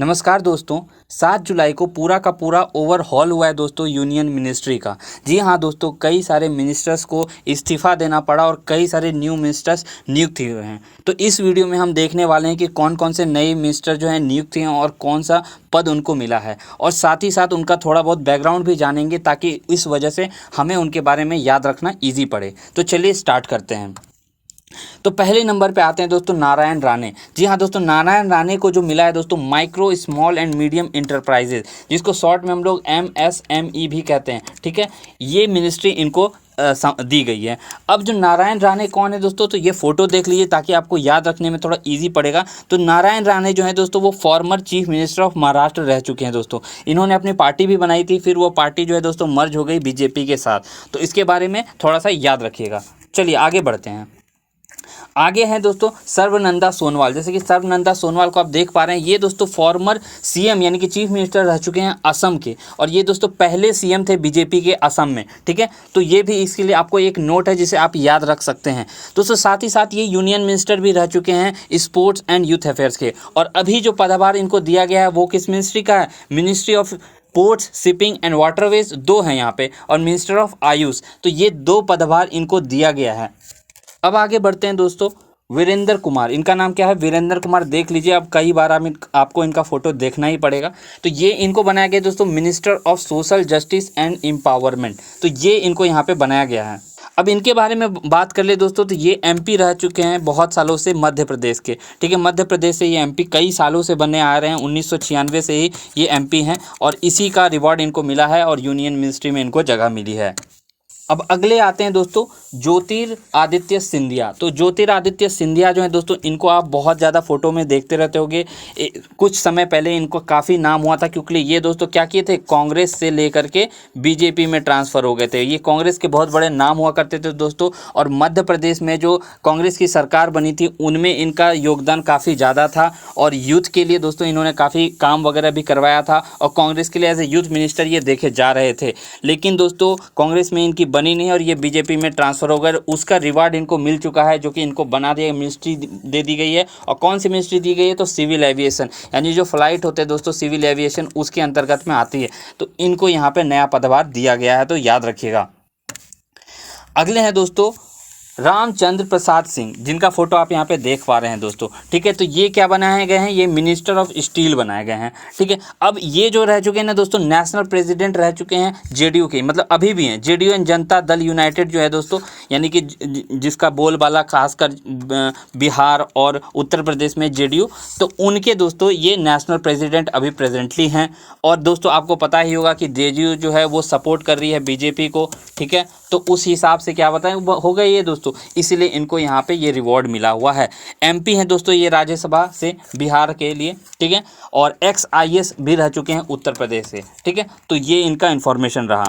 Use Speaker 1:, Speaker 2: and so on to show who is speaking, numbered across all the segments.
Speaker 1: नमस्कार दोस्तों। 7 जुलाई को पूरा का पूरा ओवरहॉल हुआ है दोस्तों यूनियन मिनिस्ट्री का। जी हाँ दोस्तों, कई सारे मिनिस्टर्स को इस्तीफ़ा देना पड़ा और कई सारे न्यू मिनिस्टर्स नियुक्त हुए हैं। तो इस वीडियो में हम देखने वाले हैं कि कौन कौन से नए मिनिस्टर जो हैं नियुक्त हैं और कौन सा पद उनको मिला है, और साथ ही साथ उनका थोड़ा बहुत बैकग्राउंड भी जानेंगे ताकि इस वजह से हमें उनके बारे में याद रखना ईजी पड़े। तो चलिए स्टार्ट करते हैं। तो पहले नंबर पे आते हैं दोस्तों नारायण राणे। जी हाँ दोस्तों, नारायण राणे को जो मिला है दोस्तों micro small and medium enterprises, जिसको शॉर्ट में हम लोग MSME भी कहते हैं। ठीक है, ये मिनिस्ट्री इनको दी गई है। अब जो नारायण राणे कौन है दोस्तों, तो ये फोटो देख लीजिए ताकि आपको याद रखने में थोड़ा इजी पड़ेगा। तो नारायण राणे जो है दोस्तों वो former chief minister of Maharashtra रह चुके हैं दोस्तों। इन्होंने अपनी पार्टी भी बनाई थी, फिर वो पार्टी जो है दोस्तों मर्ज हो गई बीजेपी के साथ। तो इसके बारे में थोड़ा सा याद रखिएगा। चलिए आगे बढ़ते हैं। आगे हैं दोस्तों सर्बानंद सोनोवाल। जैसे कि सर्बानंद सोनोवाल को आप देख पा रहे हैं, ये दोस्तों फॉर्मर CM यानी कि चीफ मिनिस्टर रह चुके हैं असम के, और ये दोस्तों पहले CM थे बीजेपी के असम में। ठीक है, तो ये भी इसके लिए आपको एक नोट है जिसे आप याद रख सकते हैं दोस्तों। साथ ही साथ ये यूनियन मिनिस्टर भी रह चुके हैं स्पोर्ट्स एंड यूथ अफेयर्स के, और अभी जो पदभार इनको दिया गया है वो किस मिनिस्ट्री का है? Ministry of ports, shipping and waterways, दो हैं यहाँ पे, और मिनिस्टर ऑफ आयुष। तो ये दो पदभार इनको दिया गया है। अब आगे बढ़ते हैं दोस्तों वीरेंद्र कुमार। इनका नाम क्या है? वीरेंद्र कुमार। देख लीजिए, अब कई बार आपको इनका फोटो देखना ही पड़ेगा। तो ये इनको बनाया गया दोस्तों minister of social justice and empowerment. तो ये इनको यहाँ पे बनाया गया है। अब इनके बारे में बात कर ले दोस्तों, तो ये MP रह चुके हैं बहुत सालों से मध्य प्रदेश के। ठीक है, मध्य प्रदेश से ये MP कई सालों से बने आ रहे हैं। 1996 से ही ये MP हैं, और इसी का रिवॉर्ड इनको मिला है और यूनियन मिनिस्ट्री में इनको जगह मिली है। अब अगले आते हैं दोस्तों ज्योतिरादित्य सिंधिया। तो ज्योतिरादित्य सिंधिया जो है दोस्तों, इनको आप बहुत ज़्यादा फोटो में देखते रहते होंगे। कुछ समय पहले इनको काफ़ी नाम हुआ था, क्योंकि ये दोस्तों क्या किए थे, कांग्रेस से लेकर के बीजेपी में ट्रांसफ़र हो गए थे। ये कांग्रेस के बहुत बड़े नाम हुआ करते थे दोस्तों, और मध्य प्रदेश में जो कांग्रेस की सरकार बनी थी उनमें इनका योगदान काफ़ी ज़्यादा था, और यूथ के लिए दोस्तों इन्होंने काफ़ी काम वगैरह भी करवाया था, और कांग्रेस के लिए एज ए यूथ मिनिस्टर ये देखे जा रहे थे। लेकिन दोस्तों कांग्रेस में इनकी बनी नहीं, और ये बीजेपी में ट्रांसफ़र हो गए। उसका रिवार्ड इनको मिल चुका है, जो कि इनको बना दिया, मिनिस्ट्री दे दी गई है। और कौन सी मिनिस्ट्री दी गई है? तो सिविल एविएशन, यानी जो फ्लाइट होते हैं दोस्तों सिविल एविएशन, उसके अंतर्गत में आती है। तो इनको यहाँ पे नया पदभार दिया गया है, तो याद रखिएगा। अगले हैं दोस्तों रामचंद्र प्रसाद सिंह, जिनका फोटो आप यहाँ पे देख पा रहे हैं दोस्तों। ठीक है, तो ये क्या बनाए गए हैं? ये मिनिस्टर ऑफ स्टील बनाए गए हैं। ठीक है, अब ये जो रह चुके हैं ना दोस्तों नेशनल प्रेसिडेंट रह चुके हैं JDU के, मतलब अभी भी हैं। JDU and Janata Dal United जो है दोस्तों, यानी कि जिसका बोलबाला खासकर बिहार और उत्तर प्रदेश में JDU, तो उनके दोस्तों ये नेशनल प्रेसिडेंट अभी प्रेजेंटली हैं। और दोस्तों आपको पता ही होगा कि JDU जो है वो सपोर्ट कर रही है बीजेपी को। ठीक है, तो उस हिसाब से क्या बताएं हो गए ये दोस्तों, इसीलिए इनको यहाँ पे ये रिवॉर्ड मिला हुआ है। MP हैं दोस्तों ये राज्यसभा से बिहार के लिए। ठीक है, और XIS भी रह चुके हैं उत्तर प्रदेश से। ठीक है, तो ये इनका इन्फॉर्मेशन रहा।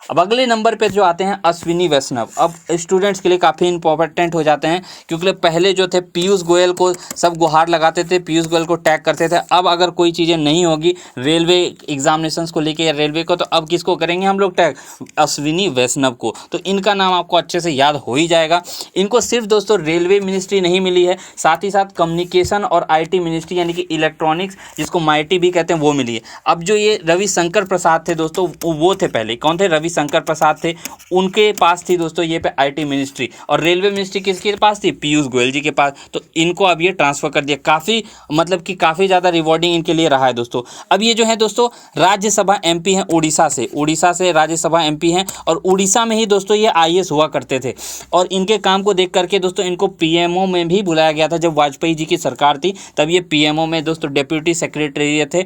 Speaker 1: अब अगले नंबर पे जो आते हैं अश्विनी वैष्णव। अब स्टूडेंट्स के लिए काफ़ी इंपॉर्टेंट हो जाते हैं, क्योंकि पहले जो थे पीयूष गोयल को सब गुहार लगाते थे, पीयूष गोयल को टैग करते थे। अब अगर कोई चीज़ें नहीं होगी रेलवे एग्जामिनेशंस को लेके या रेलवे को, तो अब किसको करेंगे हम लोग टैग? अश्विनी वैष्णव को। तो इनका नाम आपको अच्छे से याद हो ही जाएगा। इनको सिर्फ दोस्तों रेलवे मिनिस्ट्री नहीं मिली है, साथ ही साथ कम्युनिकेशन और IT मिनिस्ट्री यानी कि इलेक्ट्रॉनिक्स, जिसको MIT भी कहते हैं, वो मिली है। अब जो ये रविशंकर प्रसाद थे दोस्तों, वो थे पहले। कौन थे? रविशंकर प्रसाद थे, उनके पास थी दोस्तों ये पे IT मिनिस्ट्री, और रेलवे मिनिस्ट्री किसके पास थी? पीयूष गोयल जी के पास। तो इनको अब ये ट्रांसफर कर दिया। काफ़ी मतलब कि काफ़ी ज़्यादा रिवॉर्डिंग इनके लिए रहा है दोस्तों। अब ये जो है दोस्तों राज्यसभा MP हैं उड़ीसा से राज्यसभा MP हैं, और उड़ीसा में ही दोस्तों ये IAS हुआ करते थे। और इनके काम को देख करके दोस्तों इनको PMO में भी बुलाया गया था। जब वाजपेयी जी की सरकार थी तब ये PMO में दोस्तों डिप्यूटी सेक्रेटरी थे।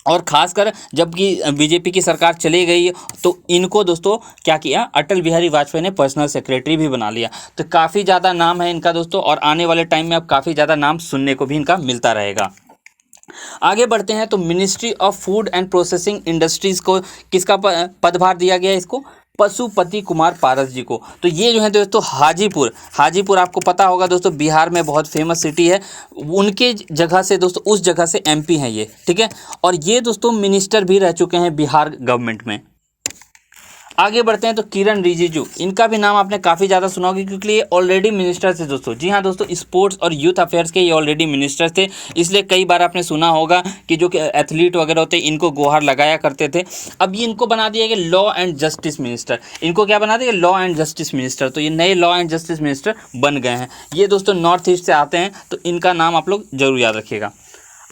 Speaker 1: और खासकर जबकि बीजेपी की सरकार चली गई तो इनको दोस्तों क्या किया, अटल बिहारी वाजपेयी ने पर्सनल सेक्रेटरी भी बना लिया। तो काफ़ी ज़्यादा नाम है इनका दोस्तों, और आने वाले टाइम में अब काफ़ी ज़्यादा नाम सुनने को भी इनका मिलता रहेगा। आगे बढ़ते हैं तो ministry of food and processing industries को किसका पदभार दिया गया? इसको पशुपति कुमार पारस जी को। तो ये जो है दोस्तों हाजीपुर आपको पता होगा दोस्तों, बिहार में बहुत फेमस सिटी है। उनके जगह से दोस्तों, उस जगह से MP हैं ये। ठीक है, और ये दोस्तों मिनिस्टर भी रह चुके हैं बिहार गवर्नमेंट में। आगे बढ़ते हैं तो किरण रिजिजू, इनका भी नाम आपने काफ़ी ज़्यादा सुना होगा क्योंकि ये ऑलरेडी मिनिस्टर थे दोस्तों। जी हाँ दोस्तों, स्पोर्ट्स और यूथ अफेयर्स के ये ऑलरेडी मिनिस्टर थे, इसलिए कई बार आपने सुना होगा कि जो कि एथलीट वगैरह होते हैं इनको गुहार लगाया करते थे। अब ये इनको बना दिया गया लॉ एंड जस्टिस मिनिस्टर। इनको क्या बना दिया, लॉ एंड जस्टिस मिनिस्टर। तो ये नए लॉ एंड जस्टिस मिनिस्टर बन गए हैं। ये दोस्तों नॉर्थ ईस्ट से आते हैं, तो इनका नाम आप लोग जरूर याद रखिएगा।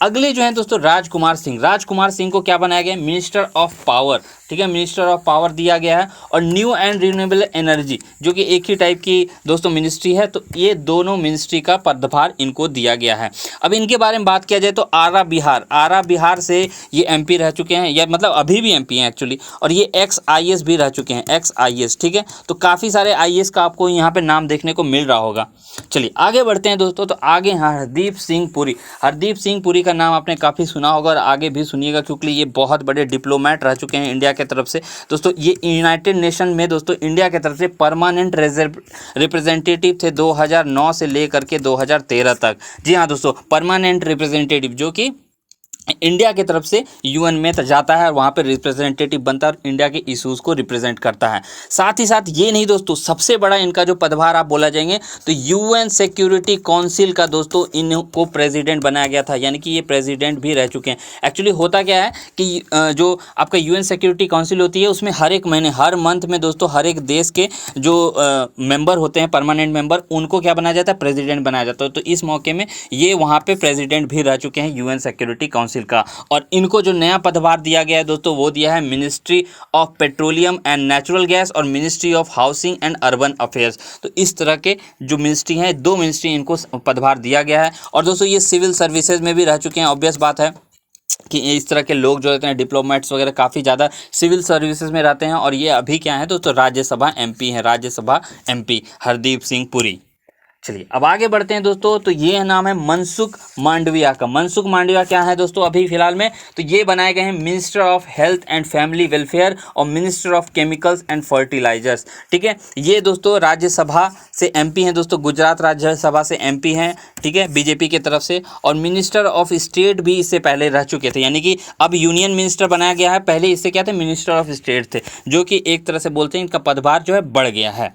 Speaker 1: अगले जो हैं दोस्तों राजकुमार सिंह, राजकुमार सिंह को क्या बनाया गया, मिनिस्टर ऑफ पावर। ठीक है, मिनिस्टर ऑफ पावर दिया गया है। और न्यू एंड रिन्यूएबल एनर्जी, जो कि एक ही टाइप की दोस्तों मिनिस्ट्री है, तो ये दोनों मिनिस्ट्री का पदभार इनको दिया गया है। अब इनके बारे में बात किया जाए तो आरा बिहार से ये एमपी रह चुके हैं, या मतलब अभी भी एमपी हैं एक्चुअली, और ये एक्स आईएएस भी रह चुके हैं, एक्स आईएएस। ठीक है, तो काफ़ी सारे आईएएस का आपको यहाँ पे नाम देखने को मिल रहा होगा। चलिए आगे बढ़ते हैं दोस्तों, तो आगे हैं हरदीप सिंह पुरी। हरदीप सिंह पुरी का नाम आपने काफ़ी सुना होगा और आगे भी सुनिएगा, क्योंकि ये बहुत बड़े डिप्लोमेट रह चुके हैं इंडिया के तरफ से। दोस्तों ये यूनाइटेड नेशन में दोस्तों इंडिया के तरफ से परमानेंट रिप्रेजेंटेटिव थे 2009 से लेकर के 2013 तक। जी हाँ दोस्तों, परमानेंट रिप्रेजेंटेटिव जो कि इंडिया की तरफ से यूएन में जाता है और वहाँ पे रिप्रेजेंटेटिव बनता है और इंडिया के इश्यूज़ को रिप्रेजेंट करता है। साथ ही साथ ये नहीं दोस्तों, सबसे बड़ा इनका जो पदभार आप बोला जाएंगे तो यूएन सिक्योरिटी काउंसिल का दोस्तों इनको प्रेसिडेंट बनाया गया था, यानी कि ये प्रेसिडेंट भी रह चुके हैं। एक्चुअली होता क्या है कि जो आपका यूएन सिक्योरिटी काउंसिल होती है उसमें हर एक महीने, हर मंथ में दोस्तों हर एक देश के जो मेंबर होते हैं, परमानेंट मेंबर, उनको क्या बनाया जाता है, प्रेसिडेंट बनाया जाता है। तो इस मौके में ये वहाँ पे प्रेसिडेंट भी रह चुके हैं यूएन सिक्योरिटी काउंसिल का। और इनको जो नया पदभार दिया गया है दोस्तों, वो दिया है ministry of petroleum and natural gas और ministry of housing and urban affairs. तो इस तरह के जो मिनिस्ट्री हैं, दो मिनिस्ट्री इनको पदभार दिया गया है। और दोस्तों ये सिविल सर्विसेज में भी रह चुके हैं। ऑब्वियस बात है कि इस तरह के लोग जो रहते हैं डिप्लोमेट्स वगैरह काफ़ी ज़्यादा सिविल सर्विसेज में रहते हैं। और ये अभी क्या है दोस्तों, राज्यसभा एमपी हैं, राज्यसभा एमपी हरदीप सिंह पुरी। चलिए अब आगे बढ़ते हैं दोस्तों, तो ये नाम है मनसुख मांडविया का। मनसुख मांडविया क्या है दोस्तों अभी फिलहाल में, तो ये बनाए गए हैं minister of health and family welfare और minister of chemicals and fertilisers. ठीक है, ये दोस्तों राज्यसभा से एमपी हैं दोस्तों, गुजरात राज्यसभा से एमपी हैं। ठीक है, बीजेपी की तरफ से। और मिनिस्टर ऑफ स्टेट भी इससे पहले रह चुके थे, यानी कि अब यूनियन मिनिस्टर बनाया गया है। पहले इससे क्या थे, मिनिस्टर ऑफ स्टेट थे, जो कि एक तरह से बोलते हैं इनका पदभार जो है बढ़ गया है।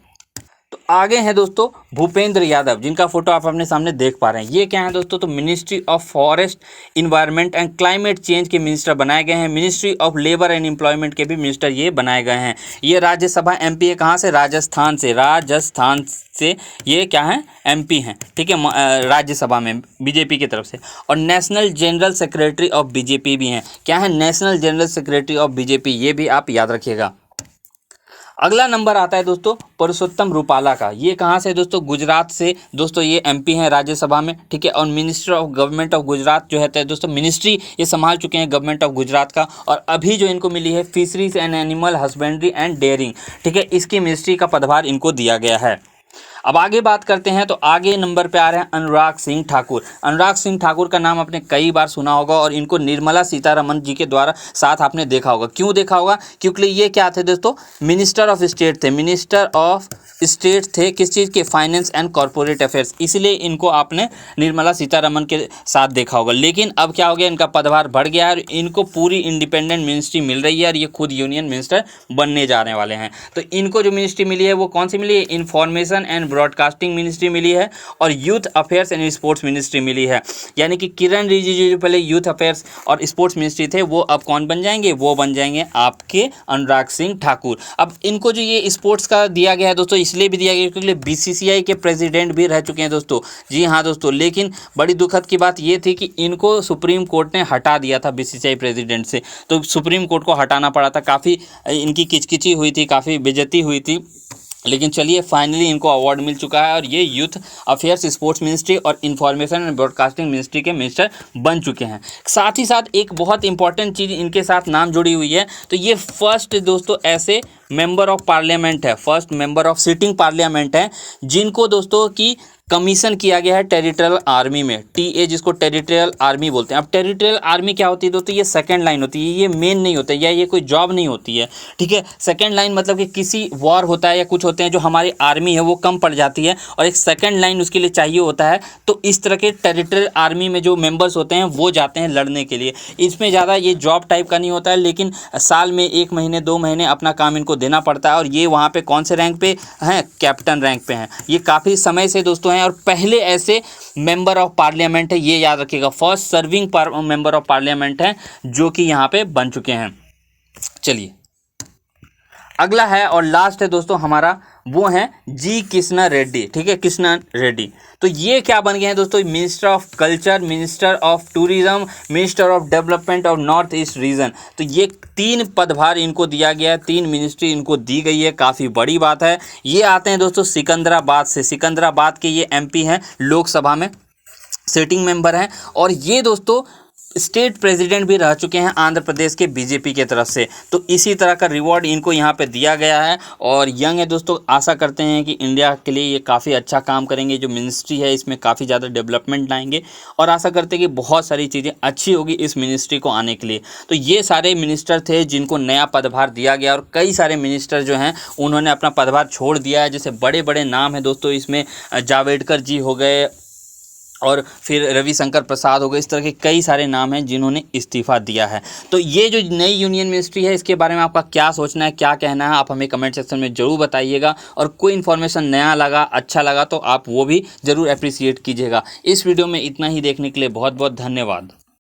Speaker 1: तो आगे हैं दोस्तों भूपेंद्र यादव, जिनका फोटो आप अपने सामने देख पा रहे हैं। ये क्या है दोस्तों, तो ministry of forest, environment and climate change के मिनिस्टर बनाए गए हैं। Ministry of labour and employment के भी मिनिस्टर ये बनाए गए हैं। ये राज्यसभा एमपी है, कहाँ से, राजस्थान से ये क्या है, एमपी हैं। ठीक है, राज्यसभा में बीजेपी की तरफ से। और national general secretary of BJP भी हैं। क्या है, national general secretary of BJP, ये भी आप याद रखिएगा। अगला नंबर आता है दोस्तों पुरुषोत्तम रूपाला का। ये कहाँ से दोस्तों, गुजरात से दोस्तों ये एमपी हैं राज्यसभा में। ठीक है, और minister of government of Gujarat जो है दोस्तों, मिनिस्ट्री ये संभाल चुके हैं गवर्नमेंट ऑफ गुजरात का। और अभी जो इनको मिली है fisheries and animal husbandry and dairying, ठीक है, इसकी मिनिस्ट्री का पदभार इनको दिया गया है। अब आगे बात करते हैं, तो आगे नंबर पे आ रहे हैं अनुराग सिंह ठाकुर। अनुराग सिंह ठाकुर का नाम आपने कई बार सुना होगा और इनको निर्मला सीतारमण जी के द्वारा साथ आपने देखा होगा। क्यों देखा होगा, क्योंकि ये क्या थे दोस्तों, मिनिस्टर ऑफ स्टेट थे। मिनिस्टर ऑफ स्टेट थे किस चीज़ के, फाइनेंस एंड कॉर्पोरेट अफेयर्स, इसलिए इनको आपने निर्मला सीतारमण के साथ देखा होगा। लेकिन अब क्या हो गया, इनका पदभार बढ़ गया है और इनको पूरी इंडिपेंडेंट मिनिस्ट्री मिल रही है और ये खुद यूनियन मिनिस्टर बनने जाने वाले हैं। तो इनको जो मिनिस्ट्री मिली है वो कौन सी मिली है, इंफॉर्मेशन एंड ब्रॉडकास्टिंग मिनिस्ट्री मिली है और youth affairs and sports ministry मिली है। यानी कि किरण रिजिजू जो पहले यूथ अफेयर्स और स्पोर्ट्स मिनिस्ट्री थे, वो अब कौन बन जाएंगे, वो बन जाएंगे आपके अनुराग सिंह ठाकुर। अब इनको जो ये स्पोर्ट्स का दिया गया है दोस्तों, इसलिए भी दिया गया क्योंकि बीसीसीआई के प्रेसिडेंट भी रह चुके हैं दोस्तों। जी हाँ दोस्तों, लेकिन बड़ी दुखद की बात ये थी कि इनको सुप्रीम कोर्ट ने हटा दिया था बीसीसीआई प्रेसिडेंट से। तो सुप्रीम कोर्ट को हटाना पड़ा था, काफ़ी इनकी किचकिची हुई थी, काफ़ी बेइज्जती हुई थी। लेकिन चलिए फाइनली इनको अवार्ड मिल चुका है और ये यूथ अफेयर्स, स्पोर्ट्स मिनिस्ट्री और इंफॉर्मेशन एंड ब्रॉडकास्टिंग मिनिस्ट्री के मिनिस्टर बन चुके हैं। साथ ही साथ एक बहुत इंपॉर्टेंट चीज़ इनके साथ नाम जुड़ी हुई है, तो ये फर्स्ट दोस्तों ऐसे मेंबर ऑफ पार्लियामेंट है, first member of sitting parliament है जिनको दोस्तों की कमीशन किया गया है टेरिटोरियल आर्मी में, टीए जिसको टेरिटोरियल आर्मी बोलते हैं। अब टेरिटोरियल आर्मी क्या होती है दोस्तों, ये सेकंड लाइन होती है, ये मेन नहीं होता है, या ये कोई जॉब नहीं होती है, ठीक है। सेकंड लाइन मतलब कि किसी वॉर होता है या कुछ होते हैं जो हमारी आर्मी है वो कम पड़ जाती है और एक सेकंड लाइन उसके लिए चाहिए होता है, तो इस तरह के टेरिटोरियल आर्मी में जो मेंबर्स होते हैं वो जाते हैं लड़ने के लिए। इसमें ज़्यादा ये जॉब टाइप का नहीं होता है, लेकिन साल में 1 महीने 2 महीने अपना काम इनको देना पड़ता है। और ये वहाँ पे कौन से रैंक पे हैं, कैप्टन रैंक पे हैं। ये काफ़ी समय से दोस्तों हैं और पहले ऐसे मेंबर ऑफ पार्लियामेंट है, ये याद रखिएगा, first serving member of parliament हैं जो कि यहाँ पे बन चुके हैं। चलिए अगला है और लास्ट है दोस्तों हमारा, वो हैं जी कृष्णा रेड्डी, ठीक है, कृष्णा रेड्डी। तो ये क्या बन गए हैं दोस्तों, minister of culture, minister of tourism, minister of development of north east region. तो ये 3 पदभार इनको दिया गया है, 3 मिनिस्ट्री इनको दी गई है, काफ़ी बड़ी बात है। ये आते हैं दोस्तों सिकंदराबाद से, सिकंदराबाद के ये एमपी हैं, लोकसभा में सिटिंग मेंबर हैं। और ये दोस्तों स्टेट प्रेसिडेंट भी रह चुके हैं आंध्र प्रदेश के बीजेपी के तरफ से। तो इसी तरह का रिवॉर्ड इनको यहाँ पे दिया गया है और यंग है दोस्तों। आशा करते हैं कि इंडिया के लिए ये काफ़ी अच्छा काम करेंगे, जो मिनिस्ट्री है इसमें काफ़ी ज़्यादा डेवलपमेंट लाएंगे और आशा करते हैं कि बहुत सारी चीज़ें अच्छी होगी इस मिनिस्ट्री को आने के लिए। तो ये सारे मिनिस्टर थे जिनको नया पदभार दिया गया और कई सारे मिनिस्टर जो हैं उन्होंने अपना पदभार छोड़ दिया है। जैसे बड़े बड़े नाम हैं दोस्तों इसमें, जावड़ेकर जी हो गए और फिर रविशंकर प्रसाद हो गए, इस तरह के कई सारे नाम हैं जिन्होंने इस्तीफ़ा दिया है। तो ये जो नई यूनियन मिनिस्ट्री है इसके बारे में आपका क्या सोचना है, क्या कहना है, आप हमें कमेंट सेक्शन में ज़रूर बताइएगा। और कोई इन्फॉर्मेशन नया लगा, अच्छा लगा तो आप वो भी ज़रूर अप्रिशिएट कीजिएगा। इस वीडियो में इतना ही, देखने के लिए बहुत बहुत धन्यवाद।